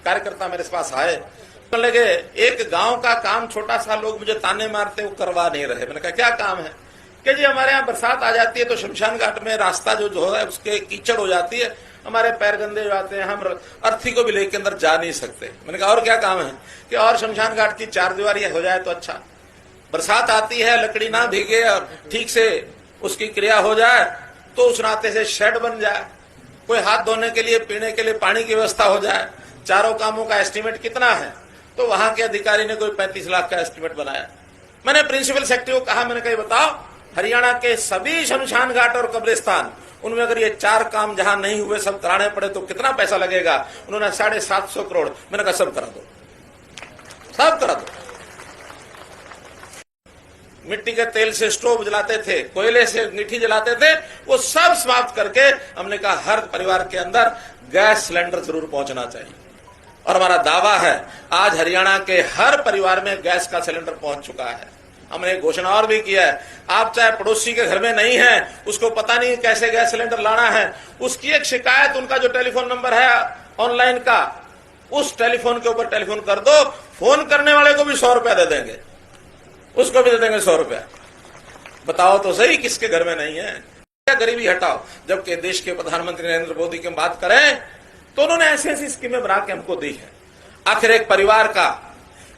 कार्यकर्ता मेरे पास आए, लगे एक गांव का काम छोटा सा, लोग मुझे ताने मारते, वो करवा नहीं रहे। मैंने कहा क्या काम है? कि जी हमारे यहाँ बरसात आ जाती है तो शमशान घाट में रास्ता जो है उसके कीचड़ हो जाती है, हमारे पैर गंदे हो जाते हैं, हम अर्थी को भी लेके अंदर जा नहीं सकते। मैंने कहा और क्या काम है? कि और शमशान घाट की 4 दीवारी हो जाए तो अच्छा, बरसात आती है लकड़ी ना भीगे और ठीक से उसकी क्रिया हो जाए तो उस नाते से शेड बन जाए, कोई हाथ धोने के लिए पीने के लिए पानी की व्यवस्था हो जाए। चारों कामों का एस्टीमेट कितना है? तो वहां के अधिकारी ने कोई 35 लाख का एस्टीमेट बनाया। मैंने प्रिंसिपल सेक्रेटरी को कहा, मैंने कहा बताओ हरियाणा के सभी शमशान घाट और कब्रिस्तान, उनमें अगर ये 4 काम जहां नहीं हुए सब कराने पड़े तो कितना पैसा लगेगा? उन्होंने 750 करोड़। मैंने कहा सब करा दो, सब करा दो। मिट्टी के तेल से स्टोव जलाते थे, कोयले से अंगीठी जलाते थे, वो सब समाप्त करके हमने कहा हर परिवार के अंदर गैस सिलेंडर जरूर पहुंचना चाहिए। और हमारा दावा है आज हरियाणा के हर परिवार में गैस का सिलेंडर पहुंच चुका है। हमने घोषणा और भी किया है, आप चाहे पड़ोसी के घर में नहीं है, उसको पता नहीं कैसे गैस सिलेंडर लाना है, उसकी एक शिकायत, उनका जो टेलीफोन नंबर है ऑनलाइन का, उस टेलीफोन के ऊपर टेलीफोन कर दो, फोन करने वाले को भी 100 रुपया दे देंगे, उसको भी दे देंगे 100 रुपया। बताओ तो सही किसके घर में नहीं है? क्या गरीबी हटाओ। जबकि देश के प्रधानमंत्री नरेंद्र मोदी की बात करें तो उन्होंने ऐसी ऐसी स्कीमें बना के हमको दी है। आखिर एक परिवार का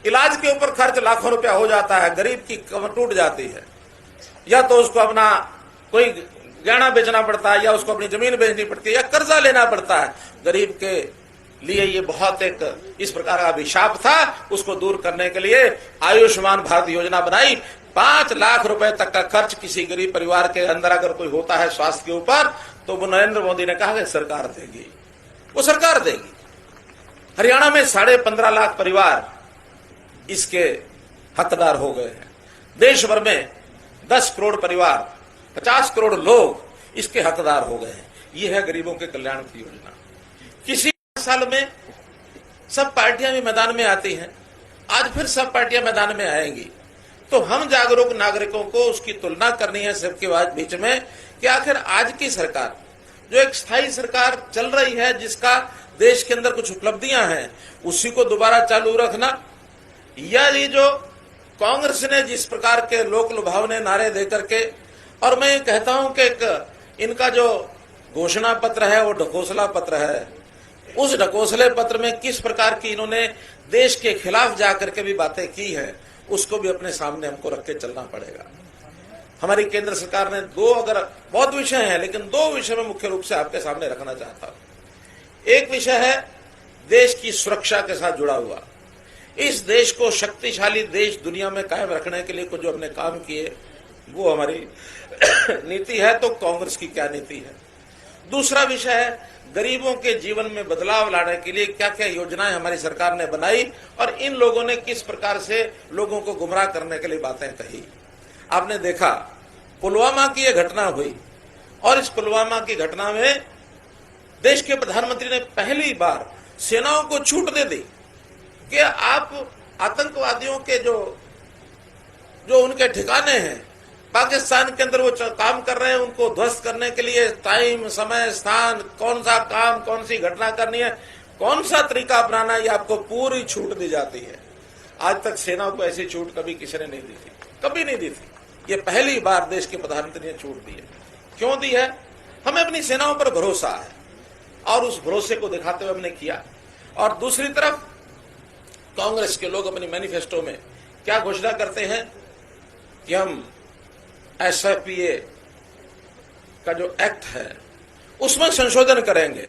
इलाज के ऊपर खर्च लाखों रुपया हो जाता है, गरीब की कमर टूट जाती है, या तो उसको अपना कोई गहना बेचना पड़ता है, या उसको अपनी जमीन बेचनी पड़ती है, या कर्जा लेना पड़ता है। गरीब के लिए ये बहुत एक इस प्रकार का अभिशाप था, उसको दूर करने के लिए आयुष्मान भारत योजना बनाई। 5 लाख रुपए तक का खर्च किसी गरीब परिवार के अंदर अगर कोई होता है स्वास्थ्य के ऊपर, तो वो नरेंद्र मोदी ने कहा कि सरकार देगी, वो सरकार देगी। हरियाणा में 15.5 लाख परिवार इसके हकदार हो गए हैं। देश भर में 10 करोड़ परिवार, 50 करोड़ लोग इसके हकदार हो गए हैं। ये है गरीबों के कल्याण की योजना। किसी साल में सब पार्टियां भी मैदान में आती हैं, आज फिर सब पार्टियां मैदान में आएंगी, तो हम जागरूक नागरिकों को उसकी तुलना करनी है सबके बीच में कि आखिर आज की सरकार जो एक स्थायी सरकार चल रही है, जिसका देश के अंदर कुछ उपलब्धियां हैं, उसी को दोबारा चालू रखना, या ये जो कांग्रेस ने जिस प्रकार के लोक लुभावने नारे देकर के, और मैं कहता हूं कि इनका जो घोषणा पत्र है वो ढकोसला पत्र है। उस ढकोसले पत्र में किस प्रकार की इन्होंने देश के खिलाफ जाकर के भी बातें की है, उसको भी अपने सामने हमको रख के चलना पड़ेगा। हमारी केंद्र सरकार ने अगर बहुत विषय हैं, लेकिन 2 विषय में मुख्य रूप से आपके सामने रखना चाहता हूं। एक विषय है देश की सुरक्षा के साथ जुड़ा हुआ। इस देश को शक्तिशाली देश दुनिया में कायम रखने के लिए कुछ जो हमने काम किए, वो हमारी नीति है। तो कांग्रेस की क्या नीति है? दूसरा विषय है गरीबों के जीवन में बदलाव लाने के लिए क्या क्या योजनाएं हमारी सरकार ने बनाई, और इन लोगों ने किस प्रकार से लोगों को गुमराह करने के लिए बातें कही। आपने देखा पुलवामा की यह घटना हुई, और इस पुलवामा की घटना में देश के प्रधानमंत्री ने पहली बार सेनाओं को छूट दे दी कि आप आतंकवादियों के जो उनके ठिकाने हैं पाकिस्तान के अंदर वो काम कर रहे हैं, उनको ध्वस्त करने के लिए टाइम, समय, स्थान, कौन सा काम, कौन सी घटना करनी है, कौन सा तरीका अपनाना है, ये आपको पूरी छूट दी जाती है। आज तक सेनाओं को ऐसी छूट कभी किसी ने नहीं दी थी, कभी नहीं दी थी। ये पहली बार देश के प्रधानमंत्री ने छूट दी है। क्यों दी है? हमें अपनी सेनाओं पर भरोसा है, और उस भरोसे को दिखाते हुए हमने किया। और दूसरी तरफ कांग्रेस के लोग अपनी मैनिफेस्टो में क्या घोषणा करते हैं कि हम SFPA का जो एक्ट है उसमें संशोधन करेंगे।